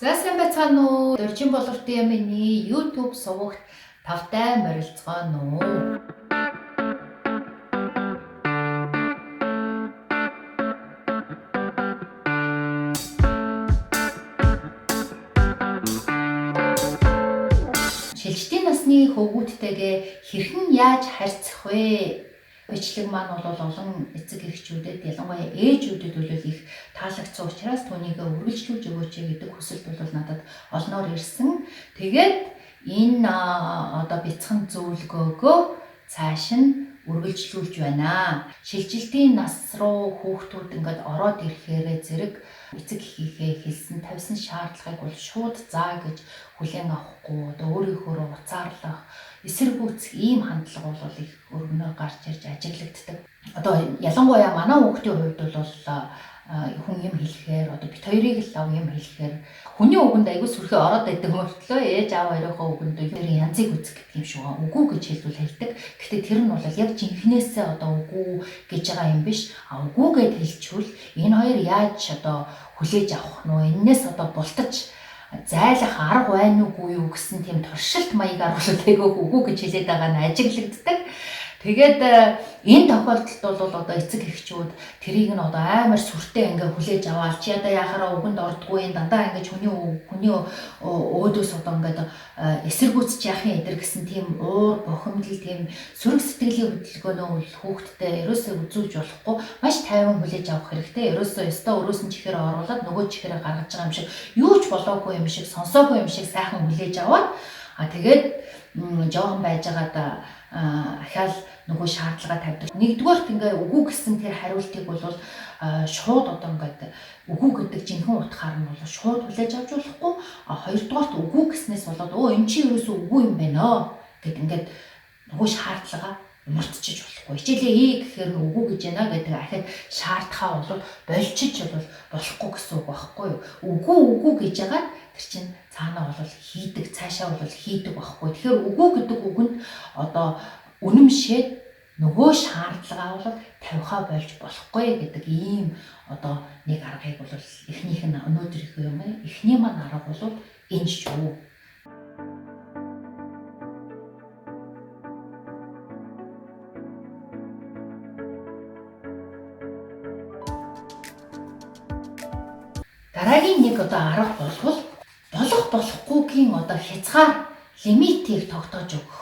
За сайн байцгаана уу? Дөржин боловтой юмны YouTube сувагт тавтай морилцгаана уу? Шилжтийн насны хөвгүүдтэйгээ хэрхэн яаж харьцах вэ? Бичлэг маань бол олон эцэг эхчүүдэд ялангуяа ээжүүдэд бол их таалагдсан учраас түүнийг үргэлжлүүлж өгөөч гэдэг хүсэлт бол надад олноор ирсэн. Тэгээд энэ бяцхан зөвлөгөөгөө цааш нь үргэлжлүүлж байна. Шилжилтийн нас руу хүүхдүүд ингээд ороод ирэхээрээ зэрэг эцэг эхийнхээ хэлсэн тавьсан шаардлагыг бол шууд заа гэж хүлээн авахгүй өөрийнхөө уцаарлах эсэргүүцэх ийм хандлага бол их өргөнөөр гарч ирж ажиглагддаг. Ялангуяа манай хүүхдийн хувьд бол хүн юм хэлэхээр бит хоёрыг л юм хэлэхээр хүний үгэнд аягүй сүрхээ ороод байдаг мөртлөө ээж аав хоёрынхоо үгэнд ер нь янзыг үзэх гэдэг юм шиг байгаа. Үгүй гэж хэлбэл хэлдэг. Гэхдээ тэр нь бол яг жинхнээсээ үгүй гэж байгаа юм биш. Үгүй гэд хэлчихвэл энэ хоёр яаж хүлээж авах нь вэ? Эннээс бултаж зайлах арга байна уугүй юу гэсэн тийм туршилт маягаар бол үгүй гэж хэлээд байгаа нь ажиглагддаг. Тэгээд энэ тохиолдолд бол эцэг эхчүүд тэрийг нь амар сүртэй ингээ хүлээж аваад чи яхаараа үгэнд ордгүй энэ дандаа ингээ хүний өөдөөс ингээ эсэргүүцэж яахын эдэр гэсэн тийм уур бухимдал тийм сөрөг сэтгэлийн хөдөлгөөнөө хүүхдтэй ерөөсөө үзүүлж болохгүй маш тайван хүлээж авах хэрэгтэй. Ерөөсөө өрөөс нь чихээрээ оруулаад нөгөө чихээрээ гаргаж байгаа юм шиг юу ч болоогүй юм шиг сонсоогүй юм шиг сайхан хүлээж аваад тэгээд жоохон байжгаад ахаал нөгөө шаардлага тавьдаг. Нэгдүгээрт ингээ үгүй гэсэн тэр хариултыг бол шууд ингээд үгүй гэдэг жинхэнэ утгаар нь бол шууд хүлээж авч болохгүй. Хоёрдугаарт үгүй гэснээс болоод энэ чи ерөөсөө үгүй юм байна гэд ингээд нөгөө шаардлага мартчих болохгүй. Хичээлээ хий гэхээр нь үгүй гэж байна гэдэг ахад шаардхаа бол болчих болохгүй гэсэн үг байхгүй юу? Үгүй гэж яагаад тэр чинь цаанаа бол хийдэг, цаашаа бол хийдэг байхгүй. Тэгэхээр үгүй гэдэг үгэнд үнэмшээд нөгөө шаардлагаа бол тавихаа болж болохгүй гэдэг ийм нэг аргыг бол эхнийх нь өнөөдрийнхөө юм эхний маань арга бол энэ шүү. Дараагийн нэг арга бол болох болохгүйгийн хязгаар лимитийг тогтоож өгөх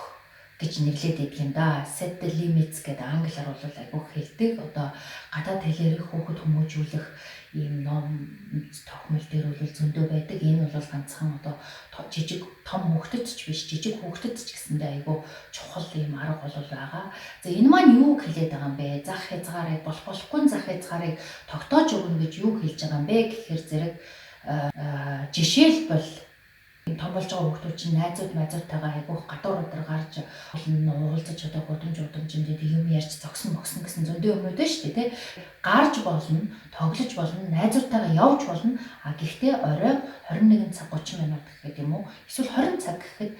гэж нэрлээд байдаг юм да. Set the limits гэдэг англиар бол айгүйх хэлдэг. Гадаад хэлээр хүүхэд хүмүүжүүлэх ийм ном тохиомл дээр бол зөндөө байдаг. Энэ бол ганцхан жижиг том хүүхдэд ч биш, жижиг хүүхдэд ч гэсэндээ айгүй чухал ийм арга бол байгаа. За энэ маань юу хэлээд байгаа юм бэ? Зах хязгаарыг болохгүй зах хязгаарыг тогтоож өгнө гэж юу хэлж байгаа юм бэ гэхээр зэрэг жишээлбэл том болж байгаа хүүхдүүд чинь найзуудтайгаа айгүйх гадуур өдр гарч уулзаж гудамжинд юм ярьж зогсон гэсэн зөндөө юмнууд байна шүү дээ. Гарч болно, тоглож болно, найзуудтайгаа явж болно. Гэхдээ орой 21 цаг 30 минут гэхэд юм уу? Эсвэл 20 цаг гэхэд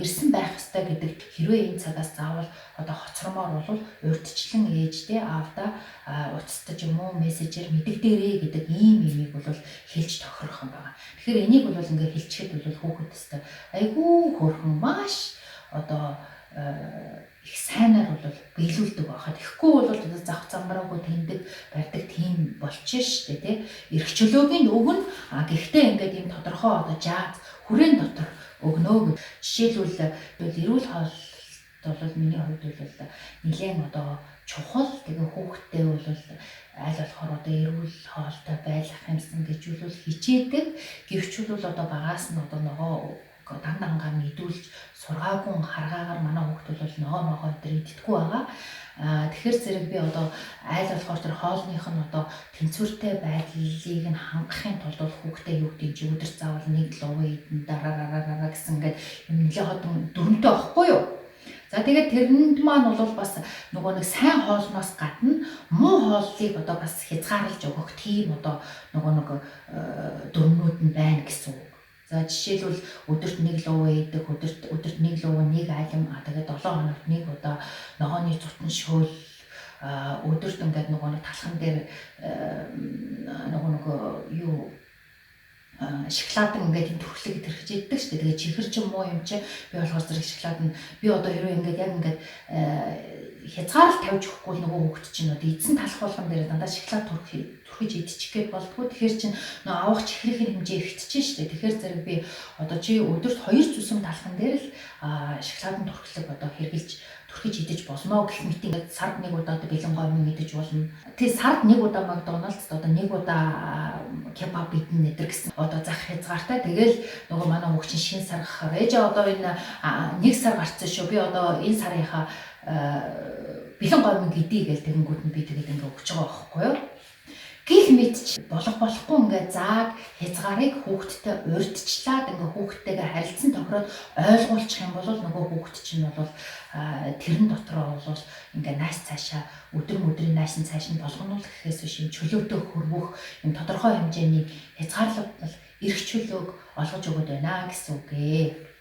ирсэн байх ёстой гэдэг хэрвээ энэ цагаас заавал хоцромоор бол урьдчилан ээжтэй аавда уцтаж юм уу мессежээр мэдэгдээрэй гэдэг ийм юмыг бол хэлж тохирох юм байна. Тэгэхээр энийг бол ингээ хэлчихэд бол хүүхэдтэй айгүй хөөрхөн маш их сайнаар бол биелүүлдэг байхад тэгэхгүй бол зах замбраагүй тэндэг барьдаг тийм болчих шүү дээ. Ирэх чөлөөгийн өгнө гэхдээ ингээд ийм тодорхой жааз хүрээний дотор өгнөө гэж. Жишээлбэл эрүүл хоолт бол миний хувьд бол нэлээд чухал. Тэгээ хүүхдтэй бол аль болохоор эрүүл хоолтой байх юмсан гэж бол хичээдэг. Гэвч бол багаас нь нөгөө дангангаа мэдүүлж сургаагүй харгаагаар манай хүүхдүүд бол ногоо өдр идтгүү байгаа. Тэгэхээр зэрэг би айл болохоор тэр хоолных нь тэнцвэртэй байдлыг нь хангахын тулд хүүхдээ юу гэдэг чи өдөр заавал нэг луг идэн дараа гэсэн ингээд юм нэлээд дөрөнтэй байхгүй юу? За тэгээд тэрэнд маань бол бас нөгөө нэг сайн хоолноос гадна муу хооллыг бас хязгаарлаж өгөх тийм нөгөө нэг дөрмнүүд нь байна гэсэн үг. За жишээлбэл өдөрт нэг луг идэх, өдөрт нэг луг нэг алим тэгээд 7 хоногт нэг удаа ногооны зутан шөөл өдөрт ингээд нөгөө нэг талхан дээр нөгөө юу шоколад ингээд энэ төрхлөг тэрхэж иддэг шүү дээ. Тэгээ чихэр ч юм уу юм чи би болохоор зэрэг шоколад нь би одоо хэрвээ ингээд яг ингээд хязгаарл тавьж өгөхгүй нөгөө хүүхэд чинь одоо эзэн талах болгон дээр дандаа шоколад түрхэж идчих гээд болдгоо. Тэгэхээр чинь нөгөө авах чихрийн хэмжээ ихтэж шүү дээ. Тэгэхээр зэрэг би одоо чи өдөрт 2 зүсэм талхан дээр л шоколадын турхлаг одоо хэрглэж түрхэж идэж болно гэх мэт ингээд сард нэг удаа одоо бэлэн гомн идэж болно. Тэгээ сард нэг удаа Макдоналдс одоо нэг удаа кебаб идэн нэдэр гэсэн одоо зах хязгаартай. Тэгэл нөгөө манай хүүхчин шинэ сар гахаар ээжээ одоо энэ нэг сар гарцсан шүү. Би одоо энэ сарынхаа бэлэн гомн гэдий гэж тэгэнгүүт нь би тэгээд ингээд өгч байгаа байхгүй юу. Гэх мэт ч болохгүй ингээд зааг хязгаарыг хүүхдтэй урьдчлаад ингээд хүүхдтэйгээ харилцан тохироод ойлгуулчих юм бол нөгөө хүүхд чинь бол тэрэн дотроо бол ингээд найс цаашаа өдрийн найсан цааш нь болгонуулах гэхээс биш юм чөлөөтэй хөрвөх юм тодорхой хэмжээний хязгаарлалт бол эрх чөлөөг олгож өгöd байна гэсэн үг ээ.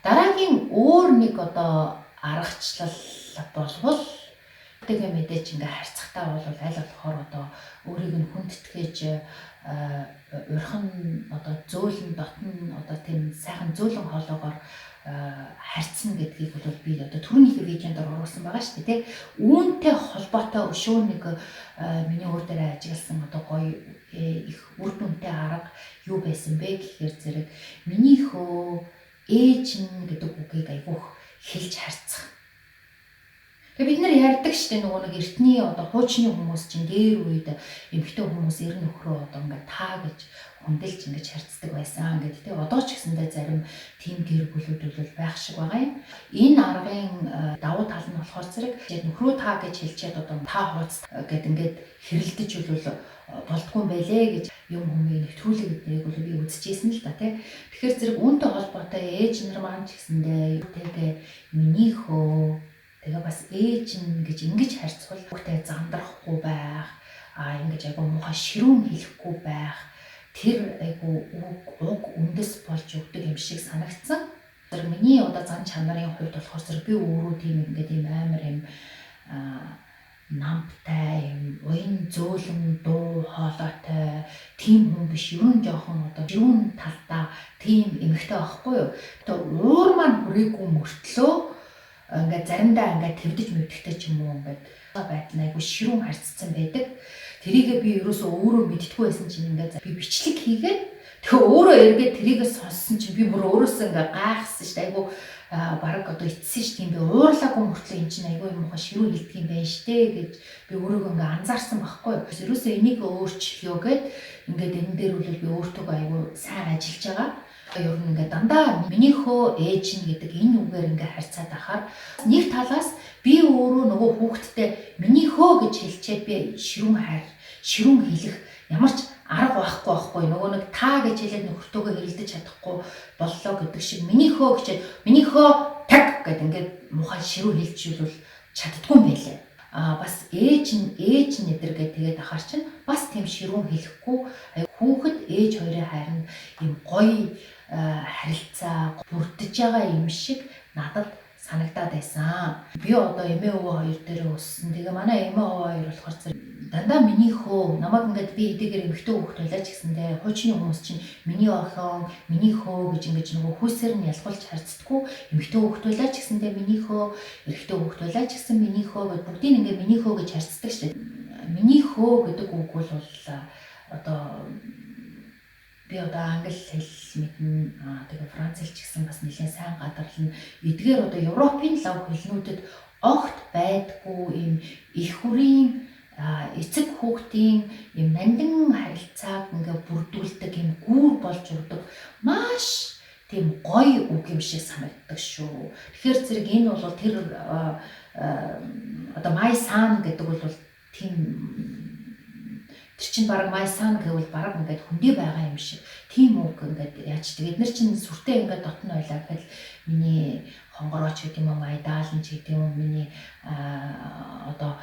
Дараагийн өөр нэг одоо аргачлал болвол тэгээ мэдээж ингээ харьцахтаа бол аль болохоор одоо өөрийг нь хүндэтгэж урьхан одоо зөөлөн дотн одоо тийм сайхан зөөлөн хоолоогоор харьцна гэдгийг бол би одоо түрүүнийхээ видеонд оруулсан байгаа шүү дээ. Үүнтэй холбоотой өшөө нэг миний өөр дээр ажигласан одоо гоё их үр дүнтэй арга юу байсан бэ гэхээр зэрэг минийхөө ээж нь гэдэг үгийг айгүйх хэлж харьцах. Тэгээ бид нар ярьдаг штеп нөгөө нэг эртний одоо хуучны хүмүүс чинь дээр үед эмэгтэй хүмүүс ер нь нөхрөө одоо ингээд таа гэж хүндэлж ингэж харьцдаг байсан гэдэг. Тэгээ одоо ч гэсэндээ зарим тийм гэр бүлүүд бол байх шиг байгаа юм. Энэ аргын давуу тал нь болохоор зэрэг нөхрөө таа гэж хэлчихэд одоо таа хууц гэд ингээд хэрэлдэж болдгүй байлээ гэж юм хүмүүс нэвтрүүлэг бол би үзчихсэн л да тий. Тэгэхээр зэрэг үүнтэй холбоотой ээж нар маань ч гэсэндээ тэгээ минийхөө тэгээ бас ээж нь гэж ингэж харьцвал хүүхдээ зандрахгүй байх ингэж айгу муухай ширүүн хэлэхгүй байх тэр айгу уг үндэс болж өгдөг юм шиг санагдсан. Тэр миний одоо зан чанарын хувьд болохоор зэрэг би өөрөө тийм ингээд ийм амар юм намтай юм уян зөөлөн дуу хоолойтой тийм хүн биш ер нь жоохон одоо юун талдаа тийм эмэгтэй байхгүй юу. Тэгээ уур маань хүрээгүй мөртлөө ингээд заримдаа ингээд твдэж мэддэг ч юм уу ингээд байдал айгу ширүүн харьцсан байдаг. Тэрийгээ би ерөөсөө өөрөө мэдтгүй байсан чинь ингээд би бичлэг хийгээд тэгээ өөрөө эргээд тэрийгээ сонссон чинь би бүр өөрөөсөө ингээд гайхсан шүү дээ. Айгу бараг одоо ицсэн шүү дээ. Би уурлаагүй мөртлөө эн чинь айгүй юм ухаа ширүү хэлдэг юм байна штэ гэж би өөрийгөө ингээ анзаарсан байхгүй юу. Ерөөсөө энийг өөрчлөё гэд ингээд энэ дээр үл би өөртөө айгүй сайн ажиллаж байгаа. Ер нь ингээ дандаа минийхөө ээж нь гэдэг энэ үгээр ингээ харьцаад ахаар нэг талаас би өөрөө нөгөө хүүхэдтэй минийхөө гэж хэлчихэд би ширүүн хэлэх ямар ч арга байхгүй нөгөө нэг таа гэж хэлээд нөхөртөөгөө хэрэлдэж чадахгүй боллоо гэдэг шиг минийхөө гэчээд минийхөө таг гэдэг ингээд мухай ширүү хэлчихвэл чаддгүй юм байлээ. Бас ээж нь эдэргээ тэгээд ахаар чинь бас тийм ширүүн хэлэхгүй хүүхэд ээж хоёрын харин юм гоё харилцаа бүрдэж байгаа юм шиг надад санагдаад байсан. Би одоо эмээ өвөө хоёр дээр өссөн. Тэгээ манай эмээ өвөө хоёр болохоор дандаа минийхөө намайг ингээд би эдгээр эмэгтэй хүүхэд байлаа ч гэсэндээ хуучны хүмүүс чинь миний охин, минийхөө гэж ингэж нөгөө хүйсээр нь ялгуулж харьцдаггүй. Эмэгтэй хүүхэд байлаа ч гэсэндээ минийхөө, эрэгтэй хүүхэд байлаа ч гэсэн минийхөө гэж бүгдийг ингээд минийхөө гэж харьцдаг шүү дээ. Минийхөө гэдэг үг бол одоо би одоо англи хэл мэднэ. Тэгээ франц хэл ч гэсэн бас нэлээд сайн гадарлана. Эдгээр одоо Европын лав хэлнүүдэд огт байдгүй юм их хүрийн эцэг хүүхдийн юм нандин харилцааг ингээ бүрдүүлдэг юм гүүр болж урдаг маш тийм гоё үг юм шиг санагддаг шүү. Тэгэхээр зэрэг энэ бол тэр одоо май сан гэдэг бол тийм тэр чинь баг май сан гэвэл баг ингээд хүндий байгаа юм шиг тийм үг ингээд яаж тэгээд эдгээр чинь сүртэй ингээд дотн байлаа гэхэл миний хонгорооч гэдэг юм май даалн ч гэдэг юм миний одоо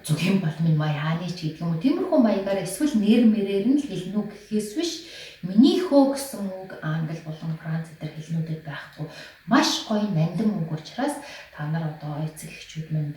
зүгийн бол минь май хааны ч гэдэг юм уу тиймэрхүү маягаар эсвэл нэр мэрээр нь л хэлнэ гэхээс биш минийхөө гэсэн үг англи болон франц дээр хэлнүүдэд байхгүй маш гоё нандин үг учраас та нар одоо эцэг эхчүүд минь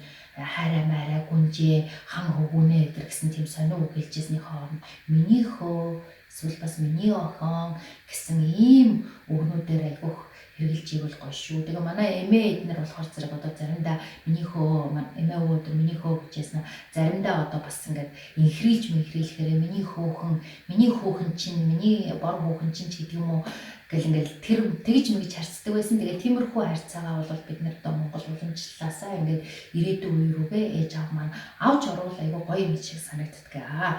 хайраа маяа гүнжээ хам хөвгүнэ гэсэн тийм сонио үг хэлжсэний хооронд миний хөө эсвэл бас миний охин гэсэн ийм үгнүүдээр айгүйх хэрэгжилж ивэл гоё шүү. Тэгээ манай эмээ эднэр болохоор зэрэг одоо заримдаа миний хөө эмээ өвөд миний хөө гэжсэн заримдаа одоо бас ингээд инхрийлэхээр миний хүүхэн чинь миний бор хүүхэн чинь гэдэг юм уу гэл ингээд тэр тэгж мэгж харцдаг байсан. Тэгээ тиймэрхүү харьцаагаа бол бид нар одоо Монгол уламжлалаасаа ингээд ирээдүйн үе рүүгээ ээж аав маань авч оруул айгүй гоё юм шиг санагддаг аа.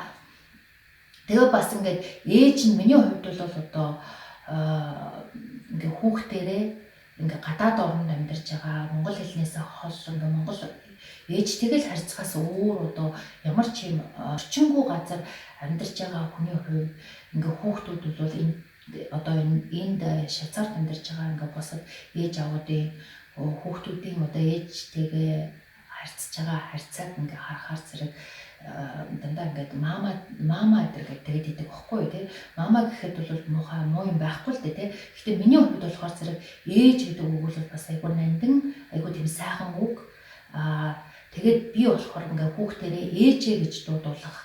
Тэгээ бас ингээд ээж нь миний хувьд бол одоо ингээ хүүхдээрээ ингээ гадаад орнд амьдарч байгаа монгол хэлнээсээ хол ингээ монгол ээжтэйгээ л харьцахаас өөр одоо ямар ч юм орчингүй газар амьдарч байгаа хүний хувьд ингээ хүүхдүүд бол энд Швейцарт амьдарч байгаа ингээ босод ээж аавуудын хүүхдүүдийн одоо ээжтэйгээ харьцаж байгаа харьцааг ингээ харахаар зэрэг дандаа ингээд мама гэдэг идэг байхгүй тий. Мама гэхэд бол муу юм байхгүй л дээ тий. Гэхдээ миний хувьд болохоор зэрэг ээж гэдэг үг бол бас айгүй нандин, айгүй тийм сайхан үг. Тэгээд би болохоор ингээд хүүхдэрээ ээжээ гэж дуудуулах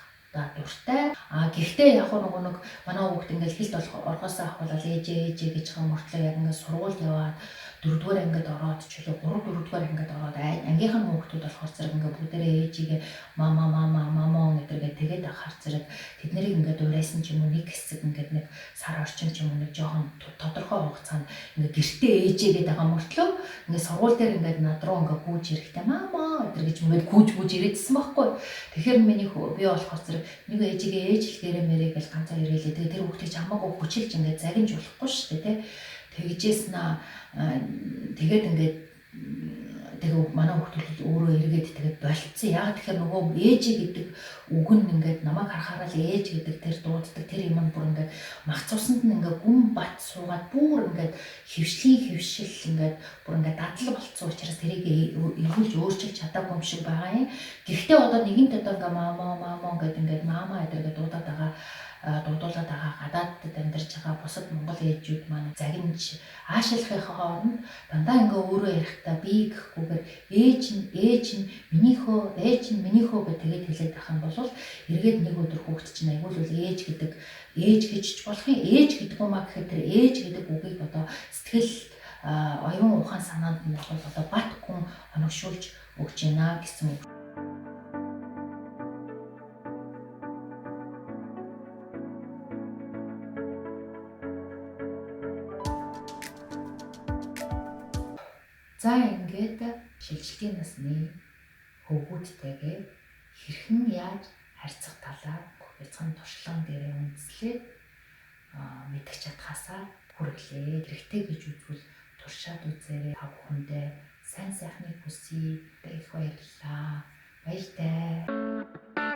дуртай. Гэхдээ яг нэг манай хүүхд ингээд хэлд оргоосоо ахвал ээжээ гэж байгаа мөртлөө яг ингээд сургуульд яваад 4-р ангид ороод ч үлээ 3-4-р ангид ороод ангийнхан хүүхдүүд болохоор зэрэг ингээд бүгдээрээ ээжигээ мама гэдэргээ тэгээд ахаар зэрэг тэднийг ингээд урайсан ч юм уу нэг хэсэг ингээд нэг сар орчим ч юм уу нэг жоохон тодорхой хугацаанд ингээд гэртээ ээжигээд байгаа мөртлөө ингээд сургууль дээр ингээд над руу ингээд гүйж ирэхдээ мама гэдэр гэж ингээд гүйж ирээдсэн байхгүй. Тэгэхээр би болохоор зэрэг нэг ээжигээ ээж хэлгээрээ мэрээ гэж ганцаа ирээлээ. Тэгээд тэр хүүхдийг ч хамаагүй хүчилж ингээд загинж болохгүй шүү дээ тий. Тэгээд ингээд тэгээ манай хүүхдүүд өөрөө эргээд тэгээд болцсон. Яг тэгэхээр нөгөө ээж гэдэг үг нь ингээд намайг харахаараа л ээж гэдэг тэр дууддаг тэр юм бүр ингээд махцуусанд нь ингээд гүн бат суугаад бүр ингээд хөвшил ингээд бүр ингээд дадлаг болцсон учраас тэрийг эргүүлж өөрчилж чадаагүй юм шиг байгаа юм. Гэхдээ одоо нэгэнт одоо ингээд мама гэдэг ингээд мама гэдэг дуудуулаад байгаа гадаадд амьдарч байгаа бусад монгол ээжүүд маань загинж аашилахын хооронд дандаа ингээ өөрөө ярихдаа би гэхгүйгээр ээж нь миний хөө гэж тэгээд хэлээд байх юм бол эргээд нэг өдөр хүүхд чинь айгуул ээж гэж ч болох юм ээж гэдэг юм аа гэхэд тэр ээж гэдэг үгийг одоо сэтгэл оюун ухаан санаанд нь бол одоо бат гүн оногшуулж өгч байна гэсэн үг. За ингээд шилжилтийн насны хөвгүүдтэйгээ хэрхэн яаж харьцах талаар бяцхан туршлага дээр үндэслээд мэдэх чадхаасаа хүргэлээ. Хэрэгтэй гэж үзвэл туршаад үзээрэй. Та бүхэндээ сайн сайхныг хүсье. Их баярлалаа. Баяртай.